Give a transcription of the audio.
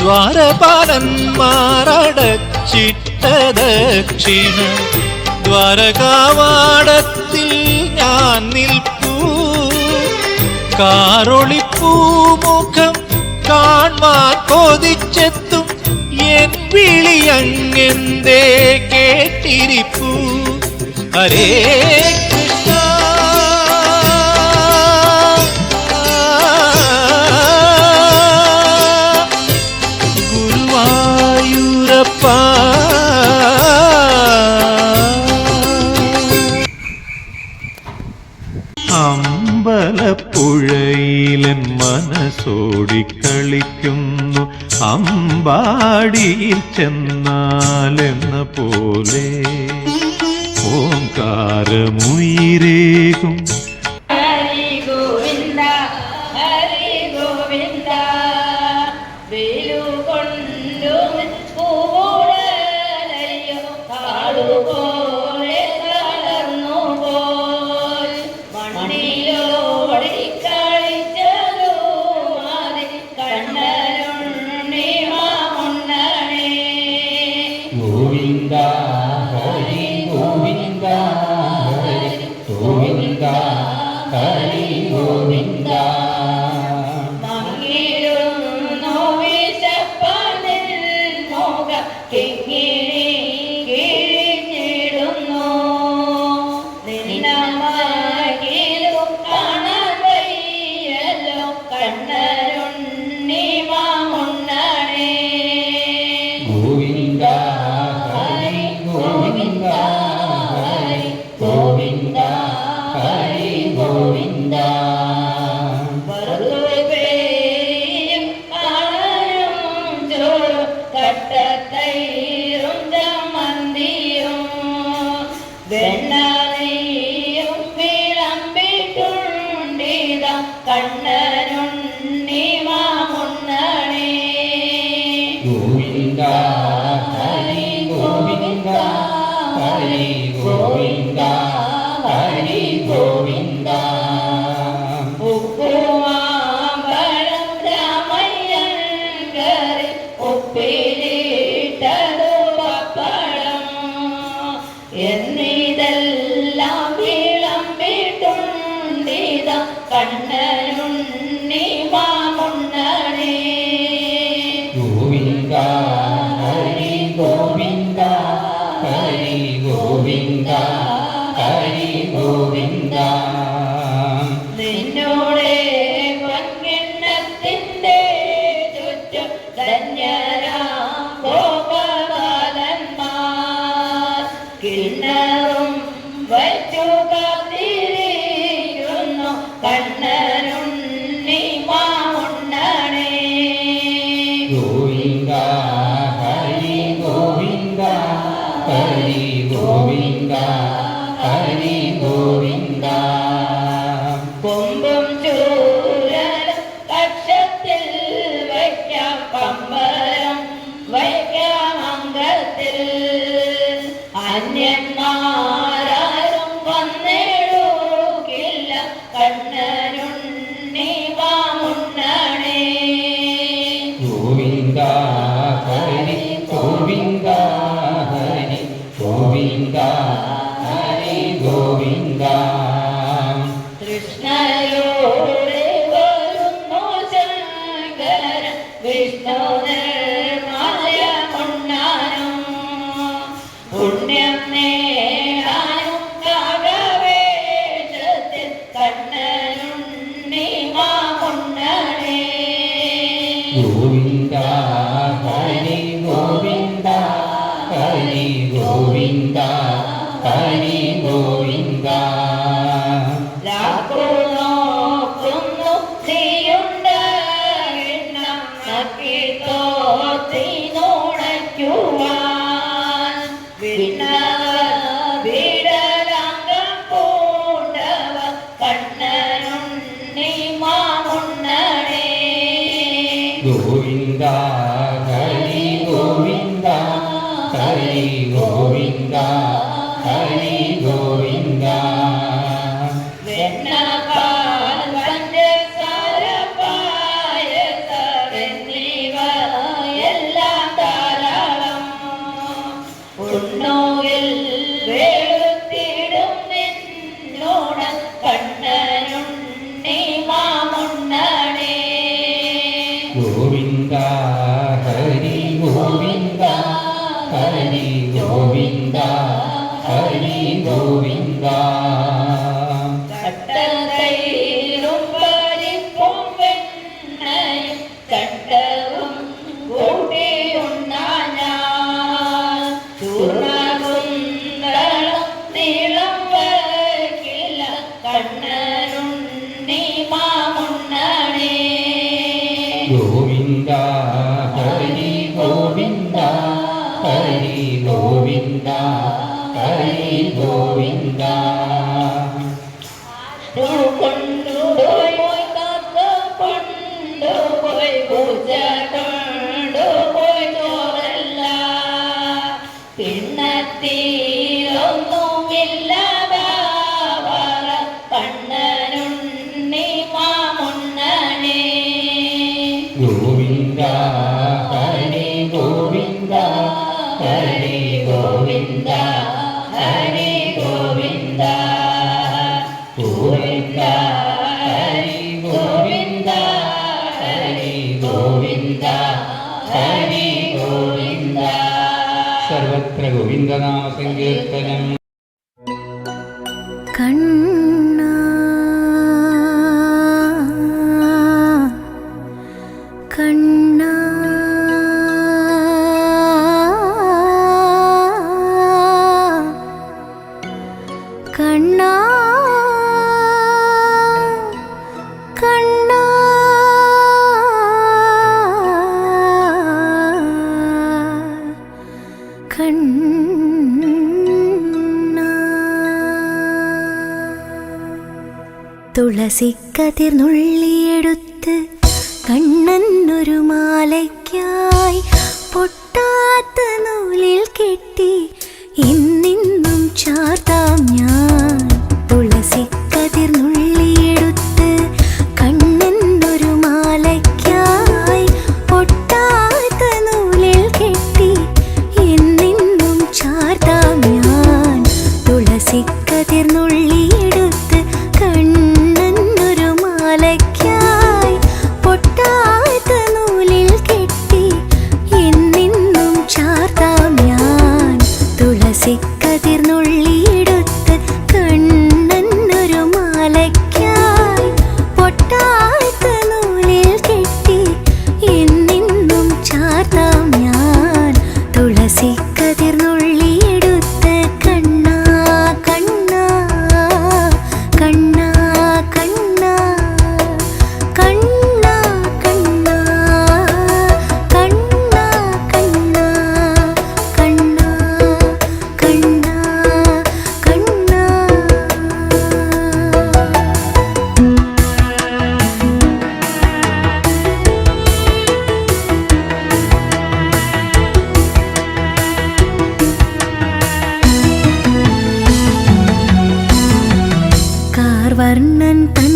ദ്വാരപാലന്മാരടച്ചിട്ട ദക്ഷിണ ദ്വാരകാവാടത്തിൽ ഞാൻ നിൽപ്പൂ. കാറൊളിപ്പൂമുഖം കാൺമാൻ കൊതിച്ചെത്തും എൻ വിളിയങ്ങെന്തേ കേട്ടിരിപ്പൂ. ഹരേ കൃഷ്ണ ഗുരുവായൂരപ്പ. അമ്പലപ്പുഴയിലൻ മനസ്സോടിക്കളിക്കുന്നു അമ്പാടിയിൽ ചെന്നാലെന്ന പോലെ ഓംകാരമുയിരേകും ഹരി ഗോവിന്ദ ഹരി ഗോവിന്ദ. വേലുകൊണ്ടു പൂവുടലയോ കാടുപോലെ തളർന്നു പോയി. മണ്ണിലോടി കളിച്ചതോ മതി കണ്ണനുണ്ണി മാമുണ്ണനേ. ഗോവിന്ദ ഹരി ഗോവിന്ദ ഹരി ഗോവിന്ദ ഹരി ഗോവിന്ദ. മങ്ങിടുന്നു വിശപ്പനിൽ മുഖം കിങ്ങിണി കിഴിഞ്ഞിടുന്നു. നിന്നമകിലു കാണാൻ വയ്യല്ലോ കണ്ണനുണ്ണി മാമുണ്ണനേ. ഗോവിന്ദ ഹരി ഗോവിന്ദ ഹരി ഗോവിന്ദ ഹരി ഗോവിന്ദ. വറുപേയും കാണനും ചോറും കട്ടത്തൈരും ചമ്മന്തിയും വെണ്ണയും വിളമ്പിട്ടുണ്ടിത കണ്ണനുണ്ണി മാമുണ്ണനേ. ഗോവിന്ദ ഹരി ഗോവിന്ദ ഹരി ഗോവിന്ദ ഹരി ഗോവിന്ദ. ഉപ്പുമാമ്പഴം രാമയ്യൻ കറി ഉപ്പിലിട്ടതു പപ്പടം എന്നിതെല്ലാം വിളമ്പിട്ടുണ്ടിത കണ്ണനുണ്ണി മാമുണ്ണനേ. ഗോവിന്ദ ഹരി ഗോവിന്ദ ഹരി ഗോവിന്ദ ഹരി ഗോവിന്ദ. നിന്നോടെ പൊൻകിണ്ണത്തിന്റെ ചുറ്റും ധന്യരാം ഗോപാലന്മാർ കിണ്ണറും വച്ചു കാത്തിരിക്കുന്നു കണ്ണനുണ്ണി മാമുണ്ണനേ. ഗോവിന്ദ ഹരി ഗോവിന്ദ ഹരി ഗോവിന്ദ ഹരി ഗോവിന്ദ. കൊമ്പും ചൂരലും കക്ഷത്തിൽ വയ്ക്കാം പമ്പരം വയ്ക്കാം അംഗത്തിൽ. അന്യന്മാരും വന്നിടുകില്ല കണ്ണനുണ്ണി മാമുണ്ണനേ. ഗോവിന്ദ ഹരി ഗോവിന്ദ ഹരി ഗോവിന്ദ ഹരി ഗോവിന്ദ. കൃഷ്ണയോടെ വരുന്നു ശങ്കര വിഷ്ണു നിർമായ മുണ്ണാനും പുണ്യം നേടാനും കാകവേഷത്തിൽ കണ്ണനുണ്ണി മാമുണ്ണനേ. ഗോവിന്ദ ഹരി ഗോവിന്ദ ഹരി ഗോവിന്ദ ഹരി ഗോവിന്ദ. നോക്കുന്നു തീയുണ്ടെണ്ണം നക്കി തോത്തിനുണയ്ക്കുവാൻ വിടലംഗം പൂണ്ടവ കണ്ണനുണ്ണി മാമുണ്ണനേ. ഗോവിന്ദ ഹരി ഗോവിന്ദ ഹരി ഗോവിന്ദ ഹരി ഗോവിന്ദ. വെണ്ണപാൽ പഞ്ചസാര പായസം എന്നിവ കണ്ണോയിൽ വെളുത്തിടും നിന്നോട് കണ്ണനുണ്ണി മാമുണ്ണണേ. ഗോവിന്ദ ഹരി ഗോവിന്ദ ഹരി ഗോവിന്ദ ഹരി ഗോവിന്ദ. കട്ടതൈരും പരിപ്പും വെണ്ണയും ചട്ടവും കൂട്ടിയുണ്ണാൻ ഞാൻ. ചൂർണകുന്തളം നീളം വയ്ക്കില്ല കണ്ണനുണ്ണി മാമുണ്ണണേ. ഗോവിന്ദ ഹരി ഗോവിന്ദ ഹരി ഗോവിന്ദ ഹരി ഗോവിന്ദ. കൊണ്ടുപോയി കാക്ക കൊണ്ടുപോയി പൂജ കൊണ്ടുപോയി ചോറല്ല പിണ്ണത്തീരൊന്നുമില്ലാതാവറ കണ്ണനുണ്ണി മാമുണ്ണണേ. ഗോവിന്ദ ഹരി ഗോവിന്ദ ഹരി ഗോവിന്ദ ഹരി ഗോവിന്ദ. ഗോവിന്ദ ഹരി ഗോവിന്ദ ഹരി ഗോവിന്ദ ഹരി ഗോവിന്ദ. സർവത്ര ഗോവിന്ദനാമ സങ്കീർത്തനം. കണ്ണാ കണ്ണാ കണ്ണാ കണ്ണാ കണ്ണാ. തുളസിക്കതിർ നുള്ളിയെടുത്ത് കണ്ണനൊരു മാലയ്ക്കായി പൊട്ടാത്ത നൂലിൽ കെട്ടി ഇന്നിന്നും ചാർത്താം ഞാൻ. തുളസിക്കതിർ നുള്ളിയെടുത്ത് കണ്ണനൊരു മാലയ്ക്കായി പൊട്ടാത്ത നൂലിൽ കെട്ടി ഇന്നിന്നും ചാർത്താം ഞാൻ. തുളസിക്കതിർ നുള്ളിയെടുത്ത് കണ്ണനൊരു മാലയ്ക്കായി പൊട്ടാത്ത നൂലിൽ കെട്ടി എന്നെന്നും ചാർത്താം ഞാൻ. തുളസിക്കതിർ നുള്ളിയെടുത്ത് കണ്ണനൊരു മാലയ്ക്കായി പൊട്ടാത്ത നൂലിൽ കെട്ടി എന്നെന്നും ചാർത്താം ഞാൻ. തുളസിക്കതിർ നുള്ളിയെടുത്ത് കണ്ണാ കണ്ണാ കണ്ണാ കണ്ണാ കണ്ണാ കണ്ണാ കണ്ണാ കണ്ണാ കണ്ണാ കണ്ണാ കണ്ണാ. കാർവർണ്ണൻ തൻ